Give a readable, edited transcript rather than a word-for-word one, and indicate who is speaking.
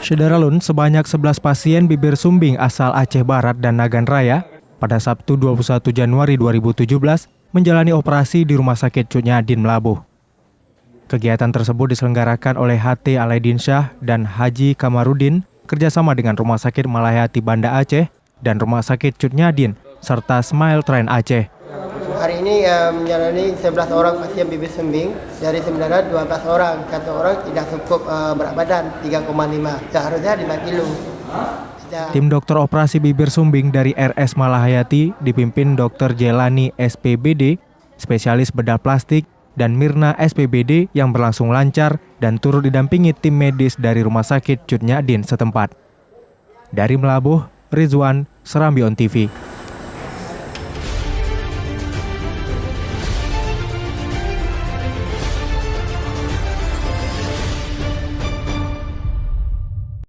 Speaker 1: Syederalun, sebanyak 11 pasien bibir sumbing asal Aceh Barat dan Nagan Raya pada Sabtu 21 Januari 2017 menjalani operasi di Rumah Sakit Cut Nyak Dien Melabuh. Kegiatan tersebut diselenggarakan oleh HT Alaidinsyah dan Haji Kamarudin kerjasama dengan Rumah Sakit Malayati Banda Aceh dan Rumah Sakit Cut Nyak Dien serta Smile Train Aceh.
Speaker 2: Hari ini menjalani 11 orang pasien bibir sumbing, dari sebenarnya 12 orang, satu orang tidak cukup berat badan 3,5, seharusnya 5 kilo.
Speaker 1: Tim dokter operasi bibir sumbing dari RS Malahayati dipimpin Dr. Jelani SPBD, spesialis bedah plastik, dan Mirna SPBD yang berlangsung lancar dan turut didampingi tim medis dari Rumah Sakit Cut Nyak Dien setempat. Dari Melabuh, Rizwan, Serambi On TV.